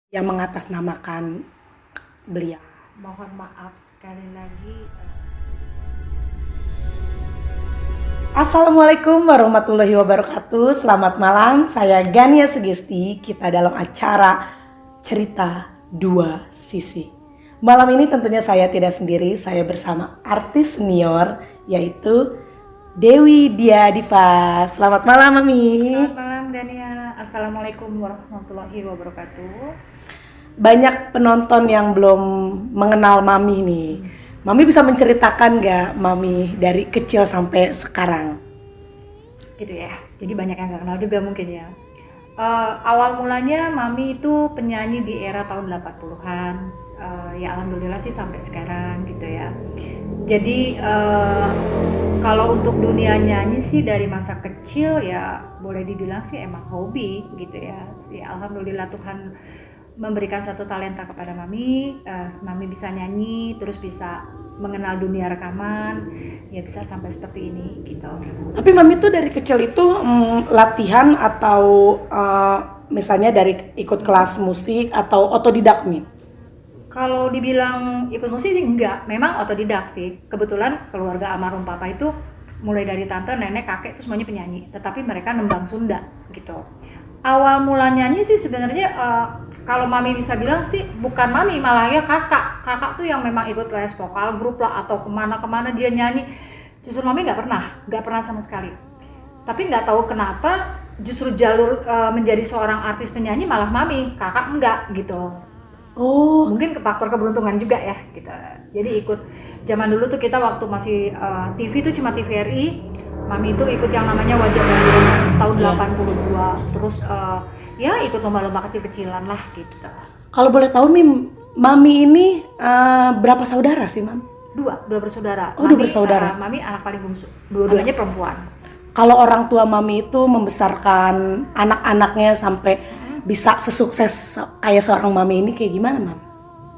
yang mengatasnamakan beliau. Mohon maaf sekali lagi. Assalamualaikum warahmatullahi wabarakatuh. Selamat malam, saya Gania Sugesti. Kita dalam acara Cerita Dua Sisi. Malam ini tentunya saya tidak sendiri, saya bersama artis senior yaitu Dewi Diadiva. Selamat malam Mami. Selamat malam Dania. Assalamualaikum warahmatullahi wabarakatuh. Banyak penonton yang belum mengenal Mami nih. Mami bisa menceritakan gak Mami dari kecil sampai sekarang? Gitu ya. Jadi banyak yang nggak kenal juga mungkin ya. Awal mulanya Mami itu penyanyi di era tahun 80-an. Ya alhamdulillah sih sampai sekarang gitu ya. Jadi kalau untuk dunia nyanyi sih dari masa kecil ya boleh dibilang sih emang hobi gitu ya. Ya alhamdulillah Tuhan memberikan satu talenta kepada Mami. Mami bisa nyanyi, terus bisa mengenal dunia rekaman, ya bisa sampai seperti ini gitu. Tapi Mami tuh dari kecil itu latihan atau misalnya dari ikut kelas musik atau otodidak Mi? Kalau dibilang ikut musik sih enggak, memang otodidak sih. Kebetulan keluarga almarhum papa itu mulai dari tante, nenek, kakek itu semuanya penyanyi, tetapi mereka nembang Sunda gitu. Awal mula nyanyi sih sebenarnya kalau Mami bisa bilang sih bukan Mami, malah ya kakak tuh yang memang ikut les vokal grup lah atau kemana-kemana dia nyanyi. Justru Mami nggak pernah sama sekali. Tapi nggak tahu kenapa justru jalur menjadi seorang artis penyanyi malah Mami, kakak enggak gitu. Oh, Mungkin ke faktor keberuntungan juga ya gitu. Jadi ikut zaman dulu tuh kita waktu masih TV tuh cuma TVRI. Mami itu ikut yang namanya Wajah Baru tahun iya. 82. Terus ya ikut lomba-lomba kecil-kecilan lah gitu. Kalau boleh tahu Mi, Mami ini berapa saudara sih Mam? Dua bersaudara. Oh, dua bersaudara. Mami anak paling bungsu. Dua-duanya perempuan. Kalau orang tua Mami itu membesarkan anak-anaknya sampai bisa sesukses kayak seorang Mami ini kayak gimana Mam?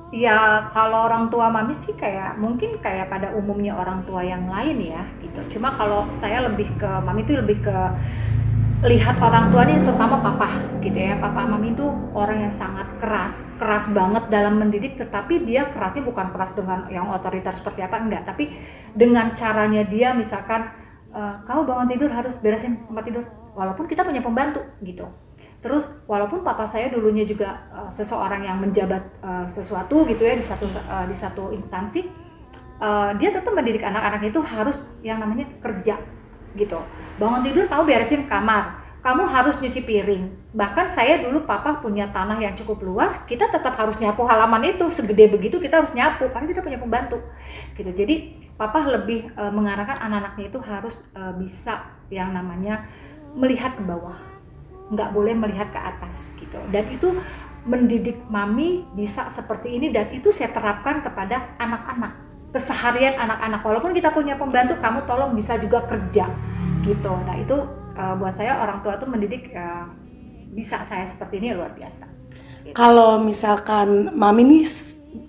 Ya kalau orang tua Mami sih kayak mungkin kayak pada umumnya orang tua yang lain ya gitu. Cuma kalau saya lebih ke Mami itu lebih ke lihat orang tua nih, terutama papa gitu ya. Papa Mami itu orang yang sangat keras banget dalam mendidik, tetapi dia kerasnya bukan keras dengan yang otoriter seperti apa, enggak, tapi dengan caranya dia. Misalkan kamu bangun tidur harus beresin tempat tidur walaupun kita punya pembantu gitu. Terus walaupun papa saya dulunya juga seseorang yang menjabat sesuatu gitu ya di satu instansi, dia tetap mendidik anak-anak itu harus yang namanya kerja gitu. Bangun tidur kamu beresin kamar, kamu harus nyuci piring. Bahkan saya dulu papa punya tanah yang cukup luas, kita tetap harus nyapu halaman itu segede begitu, kita harus nyapu karena kita punya pembantu gitu. Jadi papa lebih mengarahkan anak-anaknya itu harus bisa yang namanya melihat ke bawah, nggak boleh melihat ke atas gitu. Dan itu mendidik Mami bisa seperti ini, dan itu saya terapkan kepada anak-anak, keseharian anak-anak. Walaupun kita punya pembantu, kamu tolong bisa juga kerja gitu. Nah itu buat saya orang tua tuh mendidik bisa saya seperti ini luar biasa gitu. Kalau misalkan Mami ini,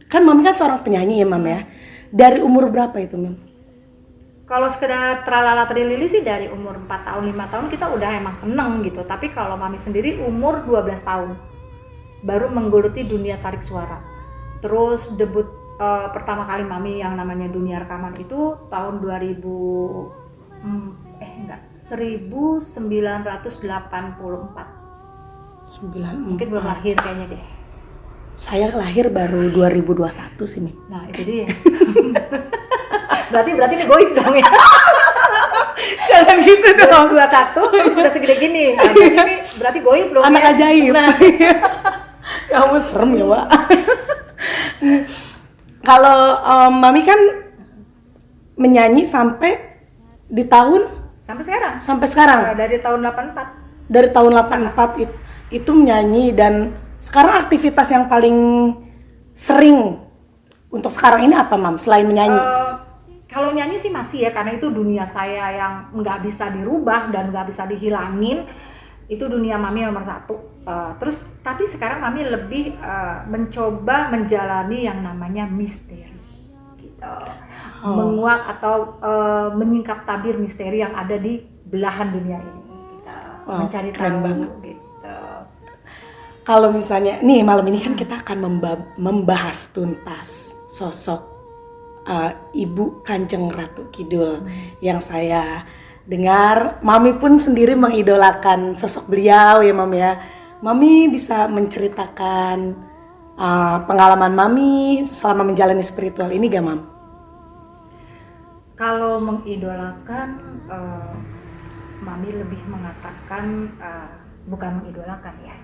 kan Mami kan seorang penyanyi ya Mam ya. Dari umur berapa itu Mam? Kalau sekedar tralala trilili sih dari umur 4 tahun 5 tahun kita udah emang seneng gitu. Tapi kalau Mami sendiri umur 12 tahun baru menggeluti dunia tarik suara. Terus debut pertama kali Mami yang namanya dunia rekaman itu tahun 1984. 94. Mungkin belum lahir kayaknya deh. Saya lahir baru 2021 sih Mi. Nah itu dia. berarti ini goib dong ya. Jangan gitu dong. 21 udah segede gini. Nah, berarti goib dong. Anak ya. ajaib. Nah, Ya ampun serem ya Wak. Kalau Mami kan menyanyi sampai di tahun sampai sekarang. sampai sekarang. Dari tahun 84. Dari tahun 84 itu menyanyi, dan sekarang aktivitas yang paling sering untuk sekarang ini apa Mam selain menyanyi? Kalau nyanyi sih masih ya, karena itu dunia saya yang nggak bisa dirubah dan nggak bisa dihilangin. Itu dunia Mami nomor satu. Terus tapi sekarang Mami lebih mencoba menjalani yang namanya misteri gitu. Menguak atau menyingkap tabir misteri yang ada di belahan dunia ini gitu. Mencari keren tahu banget. gitu. kalau misalnya nih malam ini kan kita akan membahas tuntas sosok Ibu Kanjeng Ratu Kidul yang saya dengar Mami pun sendiri mengidolakan sosok beliau ya Mam ya. Mami bisa menceritakan pengalaman Mami selama menjalani spiritual ini gak Mam? Kalau mengidolakan, Mami lebih mengatakan bukan mengidolakan ya,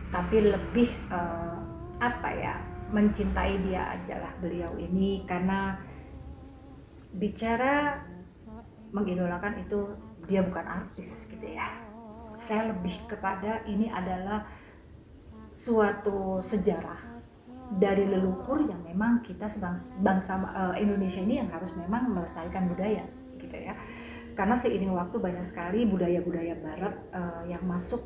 tapi lebih mencintai dia aja lah beliau ini, karena bicara mengidolakan itu dia bukan artis gitu ya. Saya lebih kepada ini adalah suatu sejarah dari leluhur yang memang kita bangsa Indonesia ini yang harus memang melestarikan budaya gitu ya. Karena seiring waktu banyak sekali budaya-budaya barat yang masuk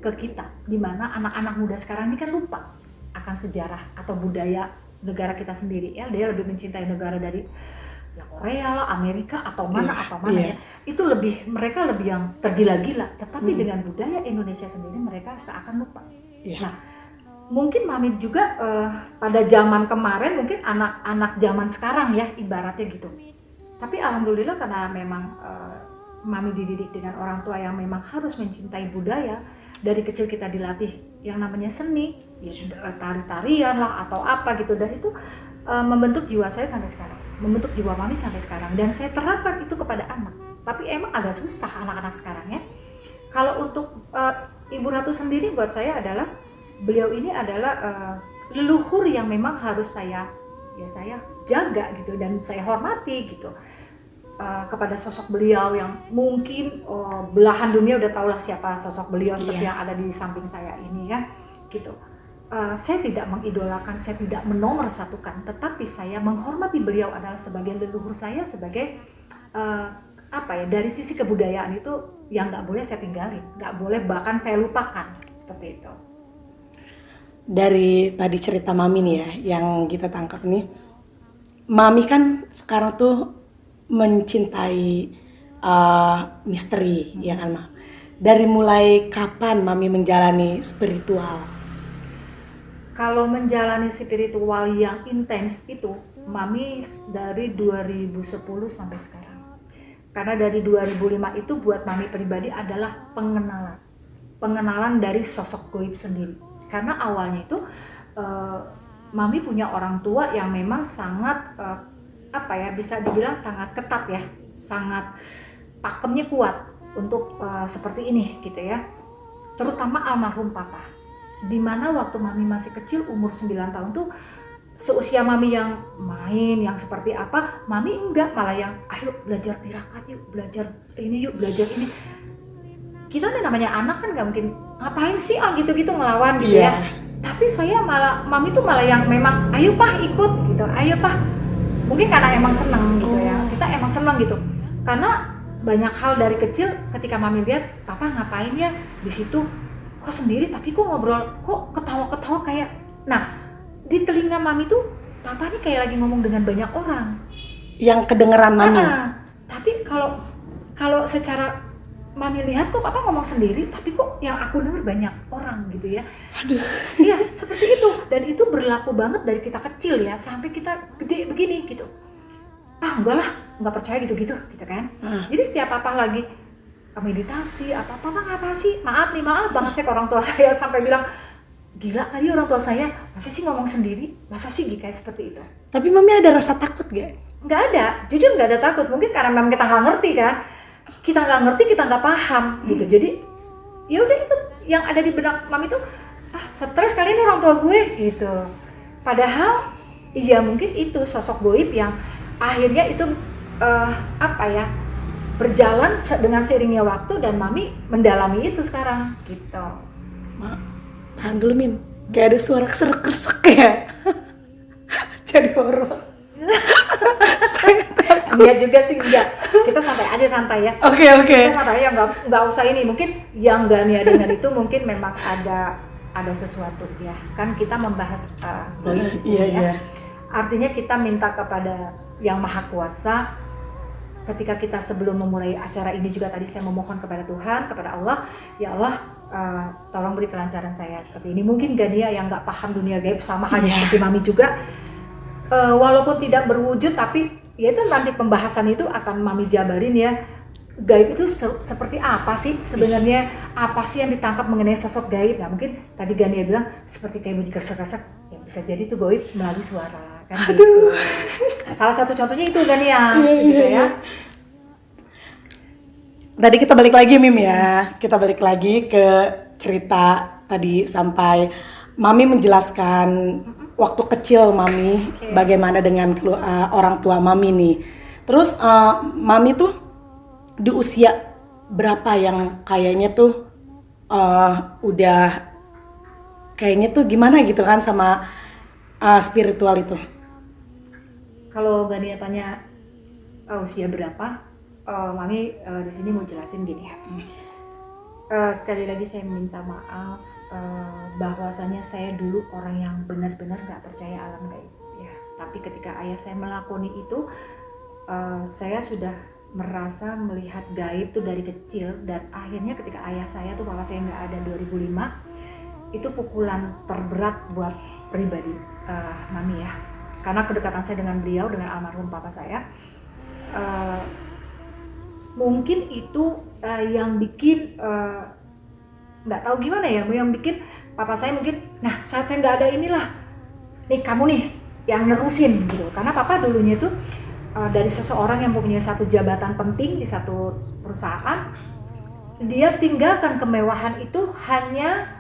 ke kita, di mana anak-anak muda sekarang ini kan lupa akan sejarah atau budaya negara kita sendiri ya. Dia lebih mencintai negara dari ya Korea lah, Amerika atau mana ya. Itu mereka lebih yang tergila-gila, tetapi dengan budaya Indonesia sendiri mereka seakan lupa. Nah, mungkin Mami juga pada zaman kemarin, mungkin anak-anak zaman sekarang ya ibaratnya gitu. Tapi alhamdulillah karena memang Mami dididik dengan orang tua yang memang harus mencintai budaya. Dari kecil kita dilatih yang namanya seni, ya, tari-tarian lah atau apa gitu, dan itu membentuk jiwa saya sampai sekarang, membentuk jiwa Mami sampai sekarang, dan saya terapkan itu kepada anak. Tapi emang agak susah anak-anak sekarang ya. Kalau untuk Ibu Ratu sendiri buat saya adalah beliau ini adalah leluhur yang memang harus saya jaga gitu dan saya hormati gitu. Kepada sosok beliau yang mungkin belahan dunia udah tahulah siapa sosok beliau seperti yang ada di samping saya ini ya gitu. Saya tidak mengidolakan, saya tidak menomorsatukan, tetapi saya menghormati beliau adalah sebagai leluhur saya, sebagai dari sisi kebudayaan itu yang nggak boleh saya tinggalin, nggak boleh bahkan saya lupakan seperti itu. Dari tadi cerita Mami nih ya yang kita tangkap nih, Mami kan sekarang tuh mencintai misteri ya kan Mam. Dari mulai kapan Mami menjalani spiritual? Kalau menjalani spiritual yang intens itu Mami dari 2010 sampai sekarang. Karena dari 2005 itu buat Mami pribadi adalah pengenalan dari sosok gaib sendiri. Karena awalnya itu Mami punya orang tua yang memang sangat bisa dibilang sangat ketat ya, sangat pakemnya kuat untuk seperti ini gitu ya. Terutama almarhum papa. Dimana waktu Mami masih kecil umur 9 tahun tuh seusia Mami yang main yang seperti apa, Mami enggak, malah yang ayo belajar tirakat yuk, belajar ini yuk, belajar ini. Kita nih namanya anak kan nggak mungkin ngapain sih gitu-gitu ngelawan gitu ya. Tapi Mami tuh malah yang memang ayo Pak ikut gitu, ayo Pak. Mungkin karena emang seneng gitu ya, kita emang seneng gitu. Karena banyak hal dari kecil ketika Mami lihat Papa ngapain ya di situ, kok sendiri tapi kok ngobrol, kok ketawa-ketawa kayak. Nah, di telinga Mami tuh Papa nih kayak lagi ngomong dengan banyak orang. Yang kedengeran Mami. Tapi kalau secara Mami lihat kok Papa ngomong sendiri, tapi kok yang aku denger banyak orang gitu ya. Aduh. Iya, seperti itu. Dan itu berlaku banget dari kita kecil ya, sampai kita gede begini gitu. Enggak lah, nggak percaya gitu-gitu kan. Jadi setiap Papa lagi meditasi, Papa ngapa sih? Maaf banget saya ke orang tua saya, sampai bilang, gila kali orang tua saya, masa sih ngomong sendiri? Masa sih kayak seperti itu? Tapi Mami ada rasa takut gak? Nggak ada, jujur nggak ada takut. Mungkin karena memang kita nggak ngerti kan. Kita nggak ngerti, kita nggak paham gitu. Jadi ya udah, itu yang ada di benak Mami tuh stres kali ini orang tua gue gitu. Padahal iya mungkin itu sosok gaib yang akhirnya itu berjalan dengan seiringnya waktu, dan Mami mendalami itu sekarang gitu. Tahan dulu Mim, kayak ada suara keserek-kersek ya. Jadi horor. Iya juga sih, enggak. Kita santai ya. Oke. Kita santai aja, nggak usah ini. Mungkin yang Gania dengar itu mungkin memang ada sesuatu ya. Kan kita membahas gaib di sini ya. Artinya kita minta kepada Yang Maha Kuasa. Ketika kita sebelum memulai acara ini juga tadi saya memohon kepada Tuhan, kepada Allah, ya Allah, tolong beri kelancaran saya seperti ini. Mungkin Gania yang nggak paham dunia gaib sama halnya Iya. seperti Mami juga, walaupun tidak berwujud, tapi ya itu nanti pembahasan itu akan Mami jabarin ya. Gaib itu seperti apa sih sebenarnya, apa sih yang ditangkap mengenai sosok gaib. Nah mungkin tadi Gania bilang seperti kayak bunyi gesek-gesek, ya bisa jadi itu gaib melalui suara kan. Gitu. Salah satu contohnya itu Gania gitu ya. Tadi kita balik lagi Mim ya, kita balik lagi ke cerita tadi sampai Mami menjelaskan waktu kecil Mami bagaimana dengan orang tua Mami nih. Terus Mami tuh di usia berapa yang kayaknya tuh udah kayaknya tuh gimana gitu kan sama spiritual itu? Kalau Gania tanya usia berapa? Mami di sini mau jelasin gini ya. Sekali lagi saya minta maaf bahwasanya saya dulu orang yang benar-benar nggak percaya alam gaib ya. Tapi ketika ayah saya melakoni itu, saya sudah merasa melihat gaib tuh dari kecil, dan akhirnya ketika ayah saya tuh, papa saya nggak ada 2005, itu pukulan terberat buat pribadi Mami ya. Karena kedekatan saya dengan beliau, dengan almarhum papa saya. Mungkin itu yang bikin nggak tahu gimana ya, yang bikin papa saya mungkin, nah saat saya nggak ada inilah, nih kamu nih yang nerusin gitu. Karena papa dulunya tuh dari seseorang yang mempunyai satu jabatan penting di satu perusahaan, dia tinggalkan kemewahan itu hanya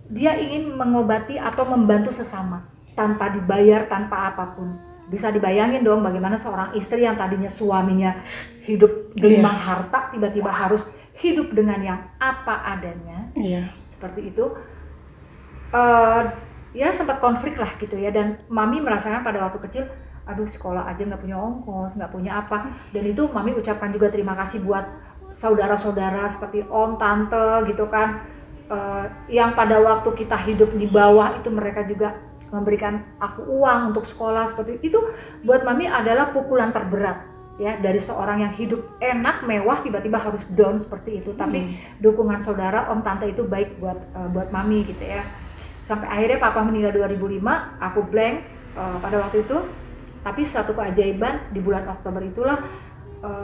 dia ingin mengobati atau membantu sesama tanpa dibayar, tanpa apapun. Bisa dibayangin dong bagaimana seorang istri yang tadinya suaminya hidup gelimang harta, tiba-tiba harus hidup dengan yang apa adanya. Seperti itu. Ya sempat konflik lah gitu ya. Dan Mami merasakan pada waktu kecil, aduh sekolah aja nggak punya ongkos, nggak punya apa. Dan itu Mami ucapkan juga terima kasih buat saudara-saudara seperti om, tante gitu kan. Yang pada waktu kita hidup di bawah itu mereka juga memberikan aku uang untuk sekolah. Seperti itu buat Mami adalah pukulan terberat ya, dari seorang yang hidup enak mewah tiba-tiba harus down seperti itu. Tapi dukungan saudara, om, tante itu baik buat Mami gitu ya. Sampai akhirnya papa meninggal 2005, aku blank pada waktu itu. Tapi suatu keajaiban di bulan Oktober itulah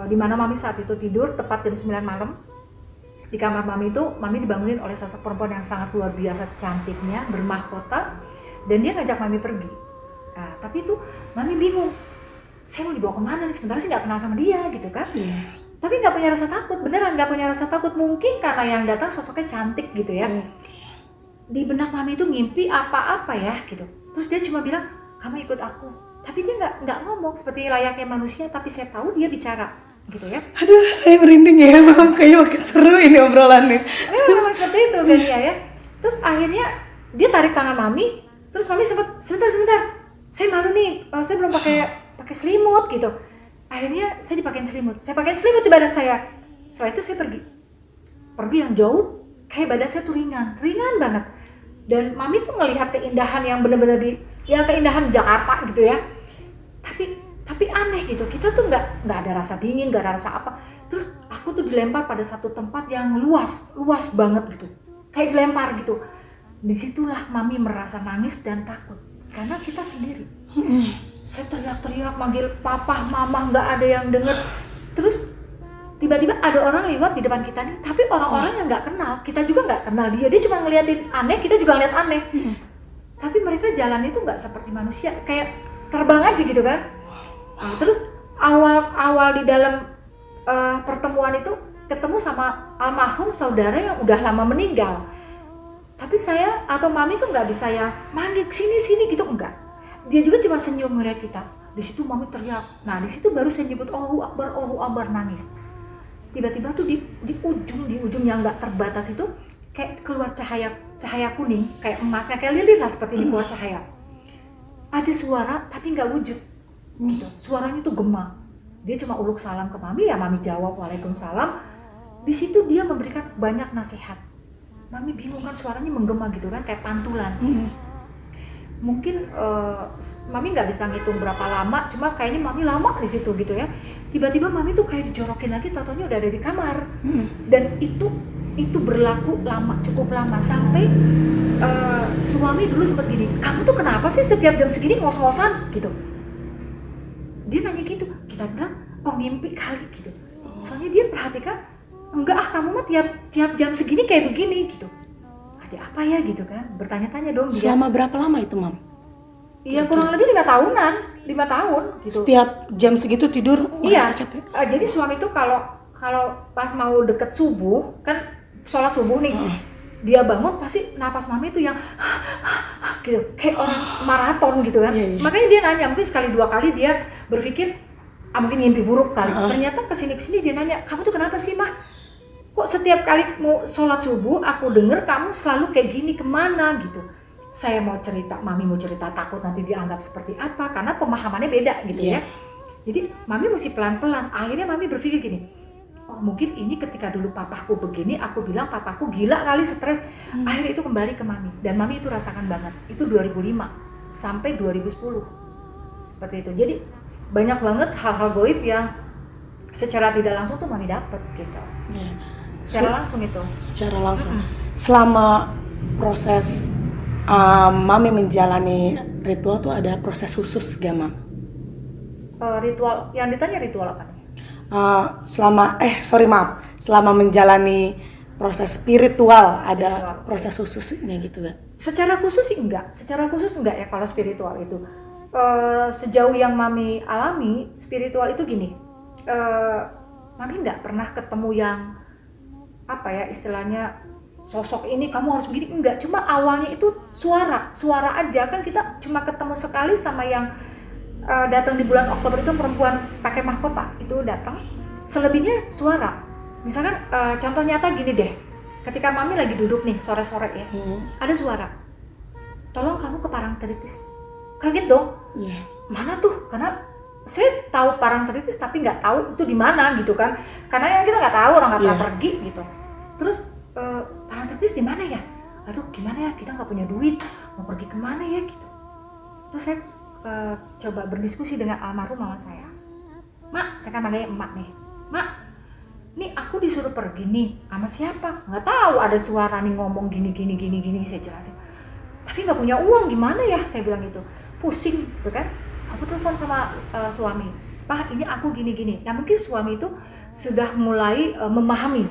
di mana Mami saat itu tidur tepat jam 9 malam. Di kamar Mami itu, Mami dibangunin oleh sosok perempuan yang sangat luar biasa cantiknya, bermahkota. Dan dia ngajak Mami pergi. Nah, tapi itu Mami bingung. Saya mau dibawa kemana nih? Sebenarnya sih nggak kenal sama dia gitu kan. Tapi nggak punya rasa takut, beneran nggak punya rasa takut. Mungkin karena yang datang sosoknya cantik gitu ya. Di benak Mami itu ngimpi apa-apa ya gitu. Terus dia cuma bilang, kamu ikut aku. Tapi dia nggak ngomong seperti layaknya manusia. Tapi saya tahu dia bicara gitu ya. Aduh, saya merinding ya, Mam. Kayaknya makin seru ini obrolannya. Memang seperti itu kan ya. Terus akhirnya dia tarik tangan Mami. Terus Mami sempat sebentar, saya malu nih, saya belum pakai selimut gitu. Akhirnya saya dipakein selimut, saya pakein selimut di badan saya. Setelah itu saya pergi yang jauh, kayak badan saya tuh ringan banget. Dan Mami tuh ngelihat keindahan yang benar-benar keindahan Jakarta gitu ya. Tapi aneh gitu, kita tuh nggak ada rasa dingin, nggak ada rasa apa. Terus aku tuh dilempar pada satu tempat yang luas banget gitu, kayak dilempar gitu. Disitulah Mami merasa nangis dan takut karena kita sendiri. Saya teriak-teriak manggil papa, mama, nggak ada yang denger. Terus tiba-tiba ada orang lewat di depan kita nih, tapi orang-orang yang nggak kenal, kita juga nggak kenal dia cuma ngeliatin aneh, kita juga ngeliat aneh. Tapi mereka jalan itu nggak seperti manusia, kayak terbang aja gitu kan. Nah, terus awal di dalam pertemuan itu ketemu sama almarhum saudara yang udah lama meninggal. Tapi saya atau Mami tuh nggak bisa ya manggil sini gitu, enggak. Dia juga cuma senyum melihat kita. Di situ Mami teriak. Nah di situ baru saya nyebut Allahu Akbar, nangis. Tiba-tiba tuh di ujung yang nggak terbatas itu kayak keluar cahaya kuning, kayak emasnya, kayak lilin lah seperti ini keluar cahaya. Ada suara tapi nggak wujud, gitu. Suaranya tuh gema. Dia cuma uluk salam ke Mami, ya Mami jawab Waalaikumsalam. Di situ dia memberikan banyak nasihat. Mami bingung kan, suaranya menggema gitu kan, kayak pantulan. Mungkin Mami nggak bisa ngitung berapa lama, cuma kayaknya Mami lama di situ gitu ya. Tiba-tiba Mami tuh kayak dijorokin lagi, tatonya udah ada di kamar. Dan itu itu berlaku lama, cukup lama, sampai suami dulu sempat gini, kamu tuh kenapa sih setiap jam segini ngos-ngosan gitu. Dia nanya gitu, kita bilang oh ngimpi kali gitu. Soalnya dia perhatikan, enggak kamu mah tiap jam segini kayak begini gitu. Ada apa ya gitu kan, bertanya-tanya dong dia. Selama berapa lama itu, Mam? Iya kurang lebih 5 tahunan, 5 tahun gitu. Setiap jam segitu tidur Iya, merasa capek? jadi suami tuh kalau pas mau deket subuh, kan sholat subuh nih, dia bangun pasti napas mami itu yang gitu, kayak orang maraton gitu kan. Iya. Makanya dia nanya, mungkin sekali 2 kali dia berpikir, mungkin ngimpi buruk kali. Ternyata kesini dia nanya, kamu tuh kenapa sih mah? Kok setiap kali mau sholat subuh aku denger kamu selalu kayak gini, kemana gitu. Saya mau cerita, mami mau cerita, takut nanti dianggap seperti apa, karena pemahamannya beda gitu ya. Jadi mami mesti pelan-pelan. Akhirnya mami berpikir gini, oh mungkin ini ketika dulu papaku begini, aku bilang papaku gila kali, stres. Akhirnya itu kembali ke mami, dan mami itu rasakan banget. Itu 2005 sampai 2010 seperti itu. Jadi banyak banget hal-hal goib yang secara tidak langsung tuh mami dapet gitu. Secara langsung itu. Secara langsung. Selama proses mami menjalani ritual tuh ada proses khusus gak, Mam? Ritual, yang ditanya ritual apa nih? Selama menjalani proses spiritual ada proses khususnya gitu kan? Secara khusus sih enggak ya kalau spiritual itu. Sejauh yang mami alami, spiritual itu gini, mami nggak pernah ketemu yang apa ya istilahnya sosok ini kamu harus begini, enggak. Cuma awalnya itu suara aja kan, kita cuma ketemu sekali sama yang datang di bulan Oktober itu, perempuan pakai mahkota itu datang. Selebihnya suara. Misalkan contoh nyata gini deh, ketika mami lagi duduk nih sore-sore ya, ada suara, tolong kamu ke Parangtritis. Kaget dong, mana tuh? Karena saya tahu Parangtritis tapi nggak tahu itu di mana gitu kan, karena yang kita nggak tahu, orang nggak pernah pergi gitu. Terus Parangtritis di mana ya? Aduh gimana ya, kita nggak punya duit, mau pergi kemana ya gitu. Terus saya coba berdiskusi dengan almarhum mama saya. Mak, saya kan manggilnya emak nih. Mak, nih aku disuruh pergi nih, sama siapa? Nggak tahu, ada suara nih ngomong gini, saya jelasin. Tapi nggak punya uang, gimana ya? Saya bilang gitu, pusing gitu kan. Aku telepon sama suami, Pak ini aku gini. Nah mungkin suami itu sudah mulai memahami,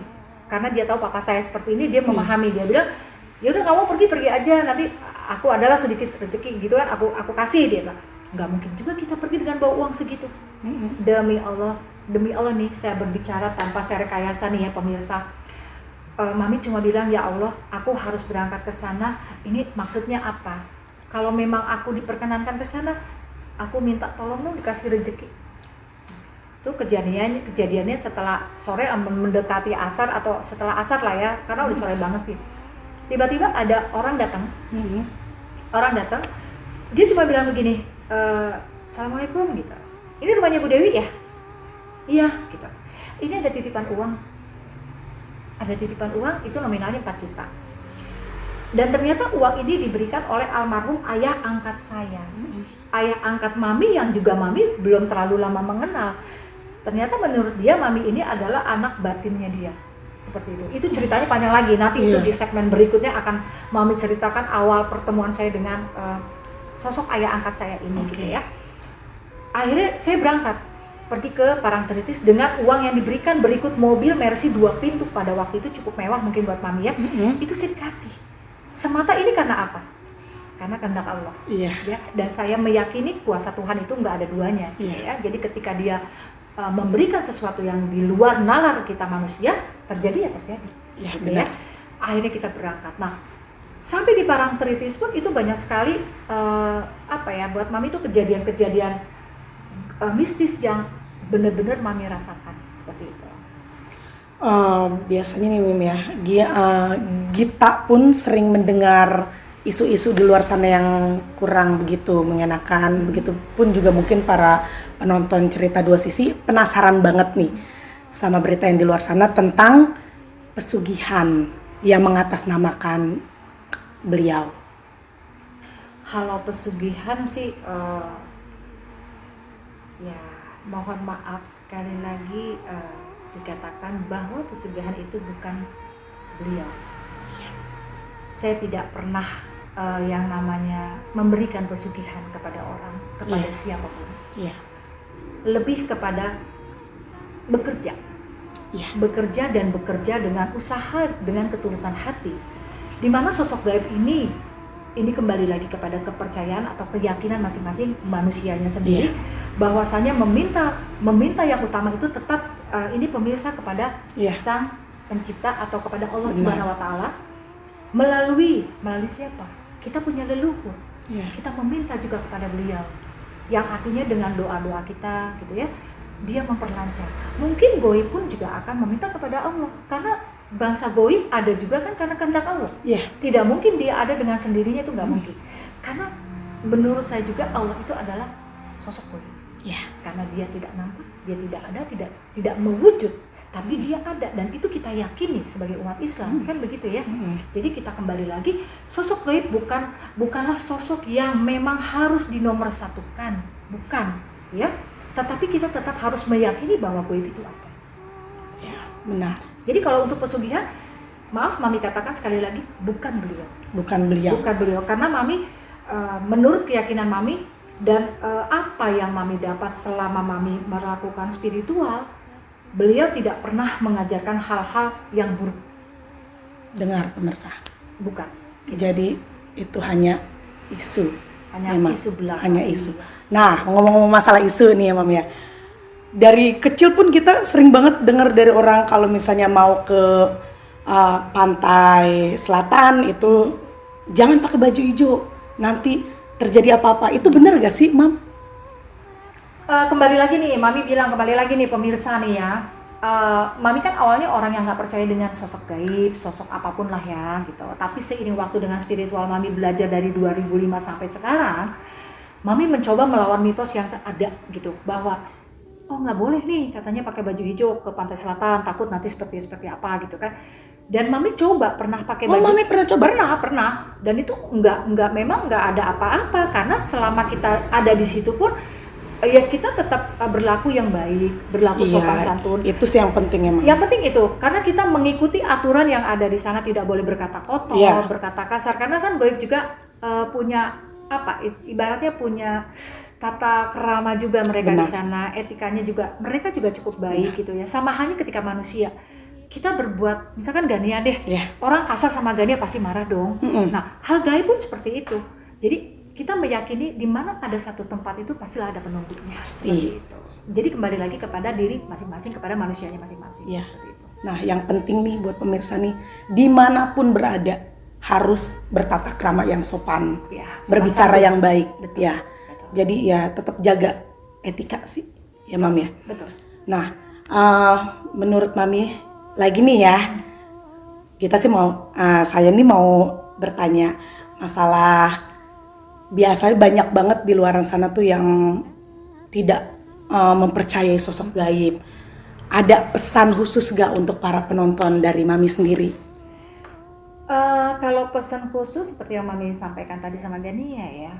karena dia tahu papa saya seperti ini, dia memahami. Dia bilang, ya udah kamu pergi aja, nanti aku adalah sedikit rezeki gitu kan, aku kasih. Dia bilang, nggak mungkin juga kita pergi dengan bawa uang segitu. Demi Allah nih, saya berbicara tanpa saya rekayasa nih ya pemirsa. Mami cuma bilang, ya Allah, aku harus berangkat ke sana. Ini maksudnya apa? Kalau memang aku diperkenankan ke sana, aku minta tolong dong dikasih rezeki. Itu kejadiannya setelah sore, mendekati asar atau setelah asar lah ya, karena udah sore banget sih. Tiba-tiba ada orang datang. Dia cuma bilang begini, Assalamualaikum gitu. Ini rumahnya Bu Dewi ya? Iya gitu. Ini ada titipan uang. Itu nominalnya 4 juta. Dan ternyata uang ini diberikan oleh almarhum ayah angkat saya. Ayah angkat mami yang juga mami belum terlalu lama mengenal. Ternyata menurut dia mami ini adalah anak batinnya dia. Seperti itu. Itu ceritanya panjang lagi. Nanti itu di segmen berikutnya akan mami ceritakan awal pertemuan saya dengan sosok ayah angkat saya ini gitu ya. Akhirnya saya berangkat pergi ke Parangtritis dengan uang yang diberikan, berikut mobil Mercy 2 pintu, pada waktu itu cukup mewah mungkin buat mami ya. Itu saya dikasih. Semata ini karena apa? Karena kehendak Allah. Ya. Dan saya meyakini kuasa Tuhan itu nggak ada duanya gitu ya. Jadi ketika dia memberikan sesuatu yang di luar nalar kita manusia, terjadi ya terjadi. Gitu ya. Akhirnya kita berangkat. Nah, sampai di Parangtritis pun itu banyak sekali buat mami itu kejadian-kejadian mistis yang benar-benar mami rasakan seperti itu. Biasanya nih Mim ya, Gita pun sering mendengar isu-isu di luar sana yang kurang begitu mengenakan. Begitupun juga mungkin para penonton cerita dua sisi penasaran banget nih sama berita yang di luar sana tentang pesugihan yang mengatasnamakan beliau. Kalau pesugihan sih ya mohon maaf sekali lagi dikatakan bahwa pesugihan itu bukan beliau. Saya tidak pernah yang namanya memberikan pesugihan kepada orang, kepada siapapun. Lebih kepada bekerja. Bekerja dan bekerja dengan usaha, dengan ketulusan hati. Di mana sosok gaib ini kembali lagi kepada kepercayaan atau keyakinan masing-masing manusianya sendiri, bahwasanya meminta yang utama itu tetap ini pemirsa kepada Sang Pencipta atau kepada Allah Subhanahu wa taala. Melalui siapa? Kita punya leluhur. Kita meminta juga kepada beliau. Yang artinya dengan doa-doa kita gitu ya, dia memperlancar. Mungkin goib pun juga akan meminta kepada Allah, karena bangsa goib ada juga kan karena kehendak Allah. Tidak mungkin dia ada dengan sendirinya, itu nggak mungkin. Karena menurut saya juga Allah itu adalah sosok goib. Karena dia tidak nampak, dia tidak ada, tidak mewujud, tapi dia ada, dan itu kita yakini sebagai umat Islam, kan begitu ya. Jadi kita kembali lagi, sosok gaib bukanlah sosok yang memang harus dinomorsatukan, bukan ya. Tetapi kita tetap harus meyakini bahwa gaib itu ada. Benar. Jadi kalau untuk pesugihan, maaf Mami katakan sekali lagi, bukan beliau, karena Mami menurut keyakinan Mami dan apa yang Mami dapat selama Mami melakukan spiritual, beliau tidak pernah mengajarkan hal-hal yang buruk. Dengar pemirsa. Bukan. Jadi itu hanya isu. Isu belaka. Hanya isu. Nah, ngomong-ngomong masalah isu nih ya Mam ya. Dari kecil pun kita sering banget dengar dari orang kalau misalnya mau ke pantai selatan itu jangan pakai baju hijau. Nanti terjadi apa-apa. Itu benar gak sih Mam? Kembali lagi nih, Mami bilang kembali lagi nih pemirsa nih ya. Mami kan awalnya orang yang nggak percaya dengan sosok gaib, sosok apapun lah ya gitu. Tapi seiring waktu dengan spiritual Mami belajar dari 2005 sampai sekarang, Mami mencoba melawan mitos yang ada gitu, bahwa nggak boleh nih katanya pakai baju hijau ke pantai selatan, takut nanti seperti apa gitu kan. Dan Mami pernah pakai baju. Mami pernah coba? Pernah. Dan itu memang nggak ada apa-apa, karena selama kita ada di situ pun ya kita tetap berlaku yang baik, berlaku sopan santun. Itu sih yang penting emang. Yang penting itu, karena kita mengikuti aturan yang ada di sana, tidak boleh berkata kotor, berkata kasar. Karena kan gaib juga punya ibaratnya punya tata kerama juga mereka di sana, etikanya juga mereka juga cukup baik gitu ya. Sama halnya ketika manusia. Kita berbuat, misalkan Gania deh, orang kasar sama Gania pasti marah dong. Nah, hal gaib pun seperti itu. Jadi kita meyakini di mana ada satu tempat itu pastilah ada penunggunya. Seperti itu. Jadi kembali lagi kepada diri masing-masing, kepada manusianya masing-masing. Seperti itu. Nah, yang penting nih buat pemirsa nih, dimanapun berada harus bertata krama yang sopan, berbicara yang baik. Betul. Jadi ya tetap jaga etika sih, ya Mam ya. Betul. Nah, menurut Mami lagi nih ya, saya nih mau bertanya masalah. Biasanya banyak banget di luar sana tuh yang tidak mempercayai sosok gaib. Ada pesan khusus gak untuk para penonton dari Mami sendiri? Kalau pesan khusus seperti yang Mami sampaikan tadi sama Gania ya,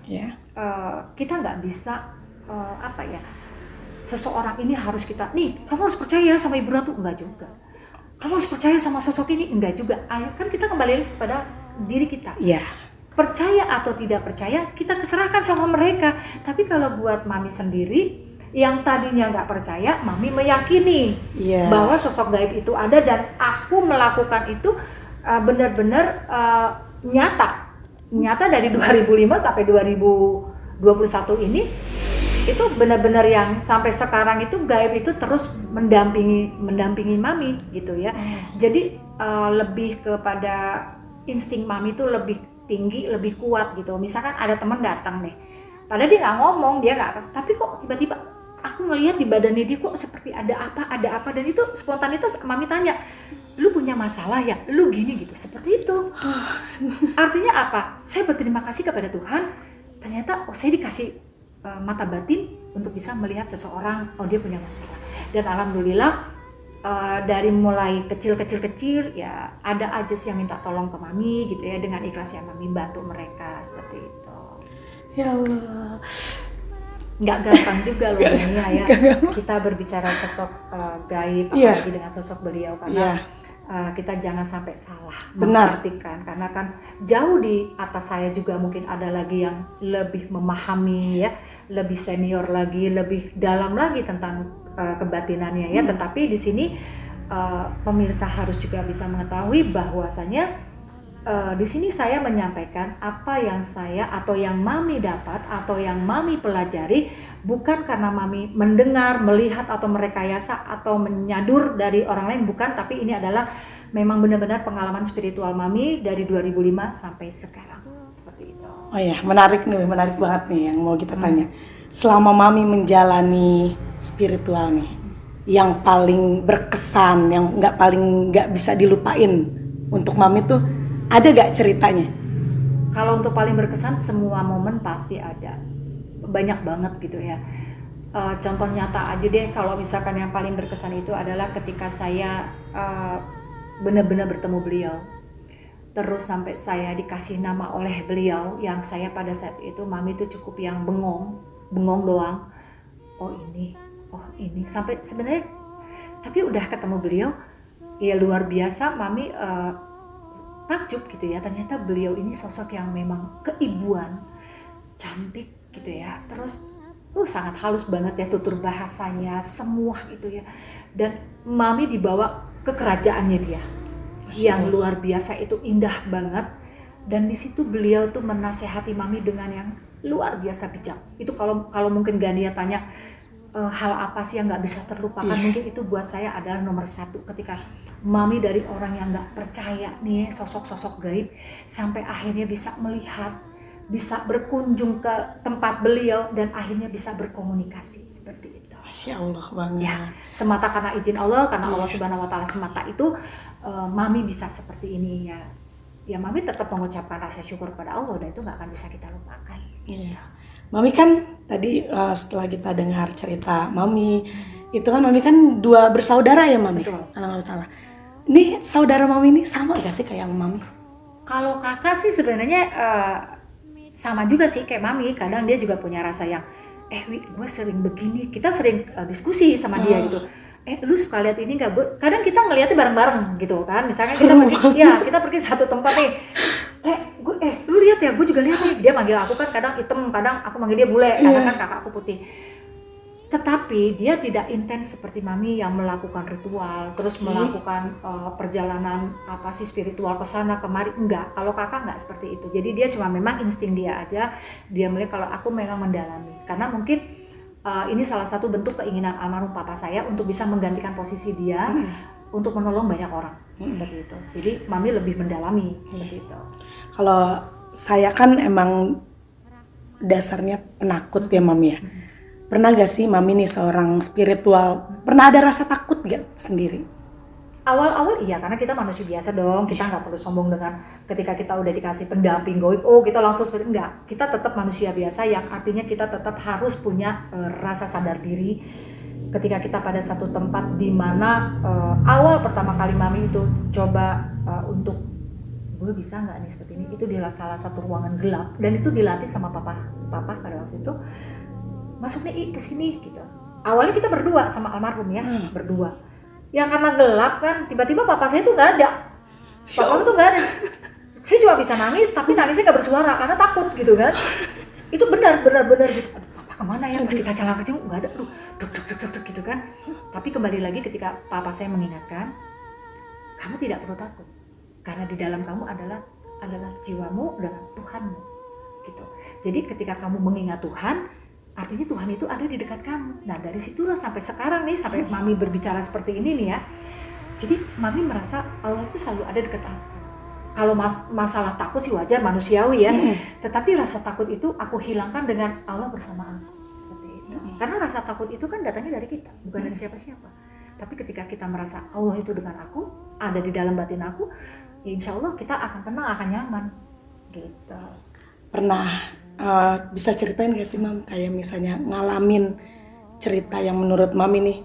kita nggak bisa seseorang ini harus kamu harus percaya sama Ibu Ratu, enggak juga. Kamu harus percaya sama sosok ini, enggak juga. Kan kita kembali kepada diri kita. Percaya atau tidak percaya, kita keserahkan sama mereka. Tapi kalau buat Mami sendiri, yang tadinya nggak percaya, Mami meyakini bahwa sosok gaib itu ada, dan aku melakukan itu benar-benar nyata dari 2005 sampai 2021 ini, itu benar-benar yang sampai sekarang itu gaib itu terus mendampingi Mami gitu ya. Jadi lebih kepada insting Mami itu lebih tinggi, lebih kuat gitu. Misalkan ada teman datang nih, padahal dia nggak ngomong, dia nggak apa, tapi kok tiba-tiba aku ngelihat di badannya dia kok seperti ada apa, dan itu spontanitas. Mami tanya, lu punya masalah ya, lu gini gitu, seperti itu. Artinya apa? Saya berterima kasih kepada Tuhan, ternyata saya dikasih mata batin untuk bisa melihat seseorang, dia punya masalah. Dan alhamdulillah dari mulai kecil ya ada aja sih yang minta tolong ke Mami gitu ya, dengan ikhlas yang Mami bantu mereka seperti itu. Ya Allah, nggak gampang juga loh ya kita berbicara sosok gaib, apalagi dengan sosok beliau, karena kita jangan sampai salah Benar. mengartikan, karena kan jauh di atas saya juga mungkin ada lagi yang lebih memahami ya, lebih senior lagi, lebih dalam lagi tentang kebatinannya ya. Tetapi di sini pemirsa harus juga bisa mengetahui bahwasanya di sini saya menyampaikan apa yang saya atau yang Mami dapat atau yang Mami pelajari, bukan karena Mami mendengar, melihat atau merekayasa atau menyadur dari orang lain, bukan, tapi ini adalah memang benar-benar pengalaman spiritual Mami dari 2005 sampai sekarang, seperti itu. Oh ya, menarik banget nih yang mau kita tanya. Selama Mami menjalani spiritual nih, yang paling berkesan, yang nggak bisa dilupain untuk Mami tuh ada gak ceritanya? Kalau untuk paling berkesan, semua momen pasti ada, banyak banget gitu ya. Contoh nyata aja deh, kalau misalkan yang paling berkesan itu adalah ketika saya benar-benar bertemu beliau. Terus sampai saya dikasih nama oleh beliau, yang saya pada saat itu Mami itu cukup yang bengong doang. Oh ini, sampai sebenarnya, tapi udah ketemu beliau, ya luar biasa. Mami takjub gitu ya, ternyata beliau ini sosok yang memang keibuan, cantik gitu ya, terus sangat halus banget ya tutur bahasanya, semua gitu ya. Dan Mami dibawa ke kerajaannya dia yang luar biasa, itu indah banget. Dan di situ beliau tuh menasehati Mami dengan yang luar biasa bijak. Itu kalau mungkin Gania tanya hal apa sih yang nggak bisa terlupakan, mungkin itu buat saya adalah nomor satu. Ketika Mami dari orang yang nggak percaya nih sosok-sosok gaib, sampai akhirnya bisa melihat, bisa berkunjung ke tempat beliau, dan akhirnya bisa berkomunikasi seperti itu. Masya Allah banget. Ya, semata karena izin Allah, karena Allah Subhanahu Wa Taala semata itu Mami bisa seperti ini ya. Ya Mami tetap mengucapkan rasa syukur kepada Allah, dan itu nggak akan bisa kita lupakan. Iya. Mami kan tadi setelah kita dengar cerita Mami, itu kan Mami kan 2 bersaudara ya Mami? Betul. Kalau nggak salah. Ini saudara Mami ini sama gak sih kayak Mami? Kalau kakak sih sebenarnya sama juga sih kayak Mami. Kadang dia juga punya rasa yang Wi, gue sering begini. Kita sering diskusi sama dia gitu. Lu suka lihat ini gak? Kadang kita ngeliatnya bareng-bareng gitu kan. Misalnya kita pergi satu tempat nih. Lu lihat ya, gue juga lihat nih. Dia manggil aku kan kadang hitam, kadang aku manggil dia bule, kadang kan kakak aku putih. Tetapi dia tidak intens seperti Mami yang melakukan ritual, terus melakukan perjalanan spiritual ke sana kemari. Enggak, kalau kakak enggak seperti itu. Jadi dia cuma memang insting dia aja. Dia melihat kalau aku memang mendalami. Karena mungkin ini salah satu bentuk keinginan almarhum papa saya untuk bisa menggantikan posisi dia untuk menolong banyak orang. Seperti itu. Jadi Mami lebih mendalami seperti itu. Kalau saya kan emang dasarnya penakut ya Mami ya. Pernah gak sih Mami nih seorang spiritual, pernah ada rasa takut gak sendiri? Awal-awal iya, karena kita manusia biasa dong, kita nggak perlu sombong dengan ketika kita udah dikasih pendamping goib, kita langsung seperti enggak. Kita tetap manusia biasa, yang artinya kita tetap harus punya rasa sadar diri. Ketika kita pada satu tempat di mana awal pertama kali Mami itu coba untuk gue bisa nggak nih seperti ini, itu di salah satu ruangan gelap, dan itu dilatih sama papa pada waktu itu. Masuk nih ke sini gitu. Awalnya kita berdua sama almarhum ya, berdua. Ya karena gelap kan, tiba-tiba papa saya tuh nggak ada. Papa tuh nggak ada. Saya cuma bisa nangis, tapi nangisnya nggak bersuara karena takut gitu kan. Itu benar gitu. Aduh, papa kemana ya? Pas kita jalan kecil nggak ada. Aduh, duk gitu kan. Tapi kembali lagi ketika papa saya mengingatkan, kamu tidak perlu takut, karena di dalam kamu adalah jiwamu dengan Tuhanmu gitu. Jadi ketika kamu mengingat Tuhan, artinya Tuhan itu ada di dekat kamu. Nah dari situlah sampai sekarang nih, sampai Mami berbicara seperti ini nih ya. Jadi Mami merasa Allah itu selalu ada dekat aku. Kalau masalah takut sih wajar, manusiawi ya. Tetapi rasa takut itu aku hilangkan dengan Allah bersama aku. Seperti itu. Karena rasa takut itu kan datangnya dari kita, bukan dari siapa-siapa. Tapi ketika kita merasa Allah itu dengan aku, ada di dalam batin aku, ya insya Allah kita akan tenang, akan nyaman. Gitu. Pernah bisa ceritain gak sih Mam, kayak misalnya ngalamin cerita yang menurut Mami nih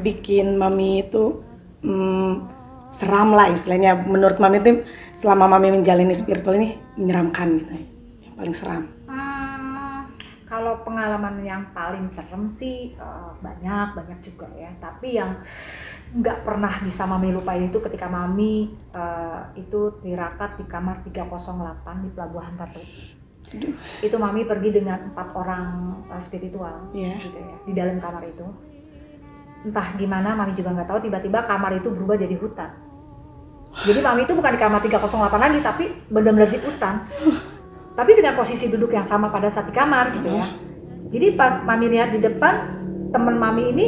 bikin Mami itu seram lah istilahnya, menurut Mami itu selama Mami menjalani spiritual ini menyeramkan gitu, yang paling seram? Kalau pengalaman yang paling serem sih banyak juga ya. Tapi yang nggak pernah bisa mami lupain itu ketika mami itu tirakat di kamar 308 di Pelabuhan Ratu. Itu mami pergi dengan 4 orang spiritual gitu ya di dalam kamar itu. Entah gimana mami juga nggak tahu, tiba-tiba kamar itu berubah jadi hutan. Jadi mami itu bukan di kamar 308 lagi, tapi benar-benar di hutan. Tapi dengan posisi duduk yang sama pada saat di kamar gitu ya. Jadi pas mami lihat di depan, teman mami ini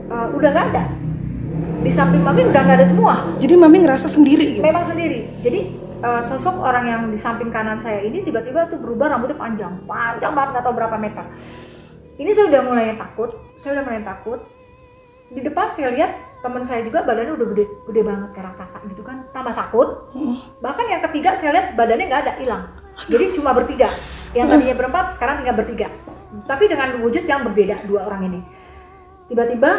udah nggak ada. Di samping mami udah nggak ada semua. Jadi mami ngerasa sendiri gitu? Memang sendiri. Jadi sosok orang yang di samping kanan saya ini tiba-tiba tuh berubah, rambutnya panjang banget, nggak tahu berapa meter. Ini saya udah mulai takut. Di depan saya lihat teman saya juga badannya udah gede banget kayak raksasa gitu kan, tambah takut. Bahkan yang ketiga saya lihat badannya nggak ada, hilang. Jadi cuma bertiga. Yang tadinya berempat sekarang tinggal bertiga. Tapi dengan wujud yang berbeda, 2 orang ini. Tiba-tiba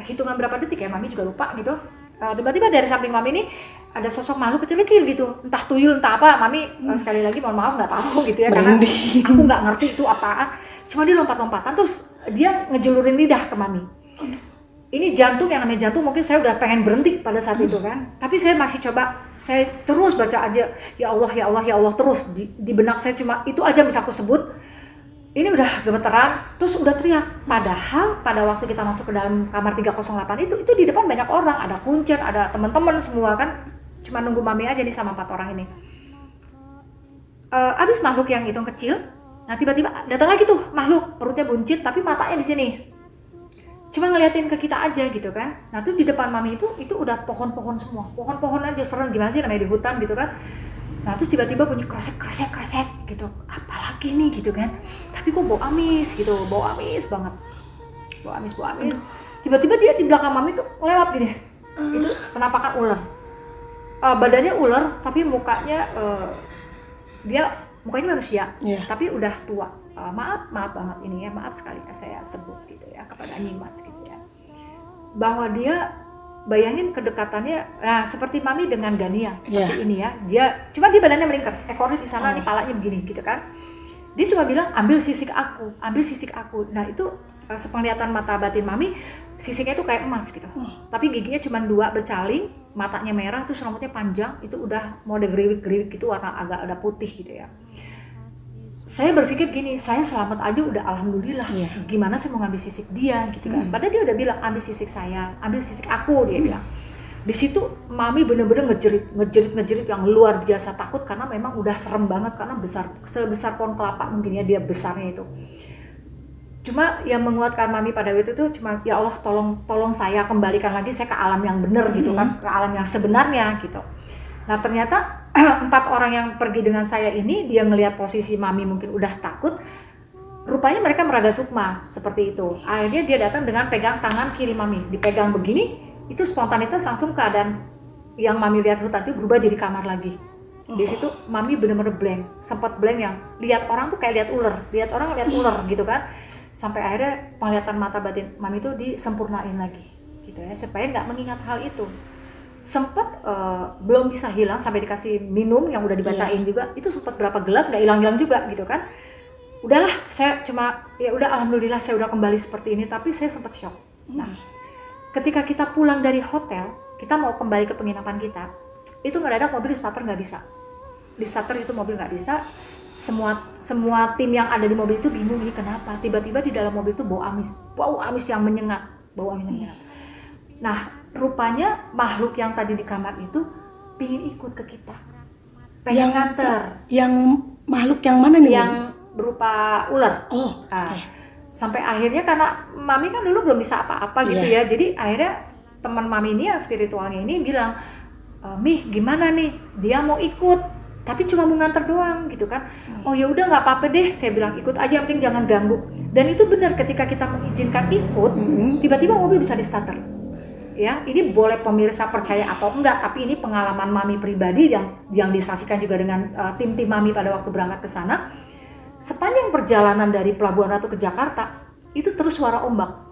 hitungan berapa detik ya, mami juga lupa gitu. Tiba-tiba dari samping mami ini ada sosok makhluk kecil-kecil gitu, entah tuyul entah apa. Mami sekali lagi mohon maaf nggak tahu gitu ya, karena aku nggak ngerti itu apaan. Cuma dia lompat-lompatan terus dia ngejulurin lidah ke mami. Ini jantung, yang namanya jantung mungkin saya udah pengen berhenti pada saat itu kan, tapi saya masih coba, saya terus baca aja ya Allah ya Allah ya Allah terus di benak saya, cuma itu aja bisa aku sebut. Ini udah gemeteran, terus udah teriak. Padahal pada waktu kita masuk ke dalam kamar 308 itu di depan banyak orang, ada kuncen, ada teman-teman semua kan, cuma nunggu mami aja nih sama 4 orang ini. Abis makhluk yang hitung kecil, nah tiba-tiba datang lagi tuh makhluk, perutnya buncit tapi matanya di sini. Cuma ngeliatin ke kita aja gitu kan. Nah tuh di depan mami itu udah pohon-pohon semua, pohon-pohon aja, serem gimana sih namanya di hutan gitu kan. Nah terus tiba-tiba bunyi kresek gitu, apalagi nih gitu kan. Tapi kok bau amis gitu, bau amis banget, bau amis. Tiba-tiba dia di belakang mami tuh lewat gini, itu penampakan ular. Badannya ular tapi mukanya dia mukanya manusia, tapi udah tua. Maaf banget ini ya, maaf sekali saya sebut gitu ya kepada Nyimas gitu ya, bahwa dia bayangin kedekatannya, nah seperti mami dengan Gania seperti ini ya, dia badannya melingkar, ekornya di sana, nih palanya begini gitu kan. Dia cuma bilang ambil sisik aku. Nah itu sepenglihatan mata batin mami, sisiknya itu kayak emas gitu, tapi giginya cuma 2 bercaling, matanya merah, terus rambutnya panjang, itu udah mode geriwik gitu, warna agak ada putih gitu ya. Saya berpikir gini, saya selamat aja udah alhamdulillah. Gimana saya mau ngambil sisik dia gitu kan. Padahal dia udah bilang ambil sisik saya, ambil sisik aku, dia bilang. Di situ mami bener-bener ngejerit yang luar biasa takut, karena memang udah serem banget, karena sebesar pohon kelapa mungkin ya dia besarnya itu. Cuma yang menguatkan mami pada waktu itu cuma ya Allah tolong saya kembalikan lagi saya ke alam yang benar gitu kan, ke alam yang sebenarnya gitu. Nah ternyata 4 orang yang pergi dengan saya ini, dia ngelihat posisi mami mungkin udah takut, rupanya mereka meraga sukma seperti itu. Akhirnya dia datang dengan pegang tangan kiri mami, dipegang begini, itu spontanitas langsung keadaan yang mami lihat hutan itu berubah jadi kamar lagi. Di situ mami bener-bener blank, sempat blank, yang lihat orang tuh kayak lihat ular gitu kan. Sampai akhirnya penglihatan mata batin mami itu disempurnain lagi gitu ya, supaya nggak mengingat hal itu. Sempat belum bisa hilang sampai dikasih minum yang udah dibacain juga, itu sempat berapa gelas nggak hilang juga gitu kan. Udahlah, saya cuma ya udah alhamdulillah saya udah kembali seperti ini, tapi saya sempat shock. Nah ketika kita pulang dari hotel, kita mau kembali ke penginapan kita, itu ngedadak mobil di starter nggak bisa. Di starter itu mobil nggak bisa. Semua tim yang ada di mobil itu bingung, ini kenapa? Tiba-tiba di dalam mobil itu bau amis yang menyengat. Nah rupanya makhluk yang tadi di kamar itu pingin ikut ke kita, pengen nganter. Yang makhluk yang mana nih? Yang berupa ular. Sampai akhirnya karena mami kan dulu belum bisa apa-apa gitu ya, jadi akhirnya teman mami ini yang spiritualnya ini bilang, Mih gimana nih, dia mau ikut tapi cuma mau nganter doang gitu kan. Oh ya udah nggak apa-apa deh, saya bilang ikut aja, yang penting jangan ganggu. Dan itu benar, ketika kita mengizinkan ikut, tiba-tiba mobil bisa di starter. Ya, ini boleh pemirsa percaya atau enggak, tapi ini pengalaman mami pribadi yang disaksikan juga dengan tim mami pada waktu berangkat ke sana. Sepanjang perjalanan dari Pelabuhan Ratu ke Jakarta, itu terus suara ombak.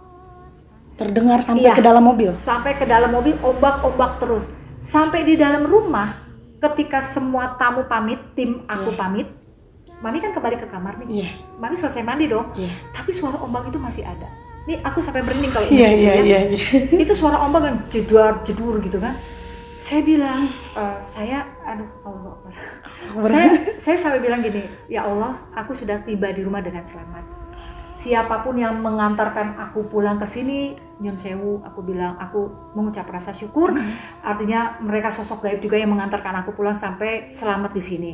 Terdengar sampai ke dalam mobil? Sampai ke dalam mobil, ombak terus. Sampai di dalam rumah, ketika semua tamu pamit, tim aku pamit, Mami kan kembali ke kamar nih. Iya. Mami selesai mandi dong. Iya. Tapi suara ombak itu masih ada. Nih aku sampai merinding kalau Iya, ingat itu iya, ya. iya, iya. Itu suara ombak yang jedur gitu kan. Saya bilang, aduh Allah Akbar. Saya sampai bilang gini, ya Allah, aku sudah tiba di rumah dengan selamat. Siapapun yang mengantarkan aku pulang ke sini, nyun sewu, aku bilang, aku mengucap rasa syukur. Artinya mereka sosok gaib juga yang mengantarkan aku pulang sampai selamat di sini.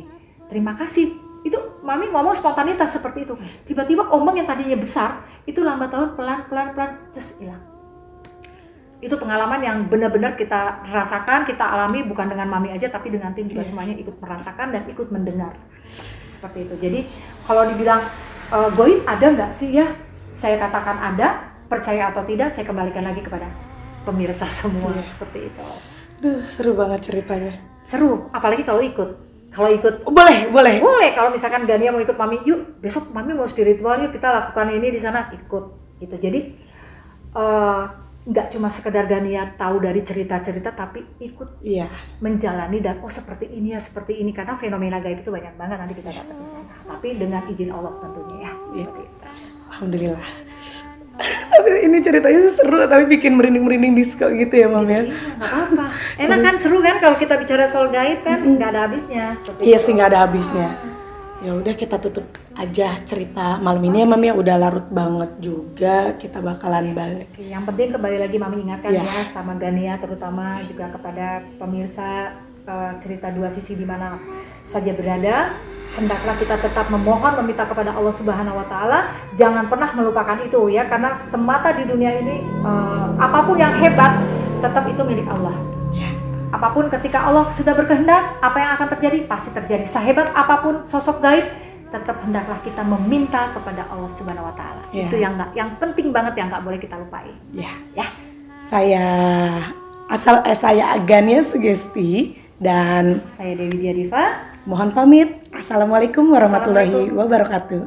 Terima kasih. Itu Mami ngomong spontanitas seperti itu. Tiba-tiba ombak yang tadinya besar, itu lambat laun pelan, just hilang. Itu pengalaman yang benar-benar kita rasakan, kita alami bukan dengan Mami aja, tapi dengan tim juga semuanya ikut merasakan dan ikut mendengar. Seperti itu. Jadi kalau dibilang goib ada nggak sih ya? Saya katakan ada, percaya atau tidak, saya kembalikan lagi kepada pemirsa semua. Seperti itu. Duh, seru banget ceritanya. Seru, apalagi kalau ikut. Kalau ikut Boleh. boleh. Kalau misalkan Gania mau ikut Mami, yuk besok Mami mau spiritual, yuk kita lakukan ini di sana, ikut gitu. Jadi nggak cuma sekedar Gania tahu dari cerita-cerita, tapi ikut Iya. menjalani dan seperti ini ya, seperti ini, karena fenomena gaib itu banyak banget nanti kita dapat di sana. Tapi dengan izin Allah tentunya ya. Seperti itu. Alhamdulillah. Tapi ini ceritanya seru, tapi bikin merinding-merinding disco gitu ya, Mam ya. Iya, nggak apa-apa. Enak kan, seru kan kalau kita bicara soal gaib kan, nggak ada habisnya. Seperti Iya itu. sih, nggak ada habisnya. Ya udah, kita tutup aja cerita malam ini ya, Mam ya. Udah larut banget juga, kita bakalan balik. Oke, yang penting kembali lagi Mami ingatkan Iya. ya sama Gania, terutama juga kepada pemirsa cerita dua sisi di mana saja berada, hendaklah kita tetap memohon, meminta kepada Allah Subhanahu Wa Taala, jangan pernah melupakan itu ya, karena semata di dunia ini apapun yang hebat tetap itu milik Allah. Ya. Apapun ketika Allah sudah berkehendak, apa yang akan terjadi pasti terjadi. Sehebat apapun sosok gaib, tetap hendaklah kita meminta kepada Allah Subhanahu Wa Taala. Ya. Itu yang penting banget, yang nggak boleh kita lupain. Ya. Ya. Saya Gania Sugesti dan Saya Dewi Diadiva. mohon pamit. Assalamualaikum warahmatullahi Assalamualaikum. wabarakatuh.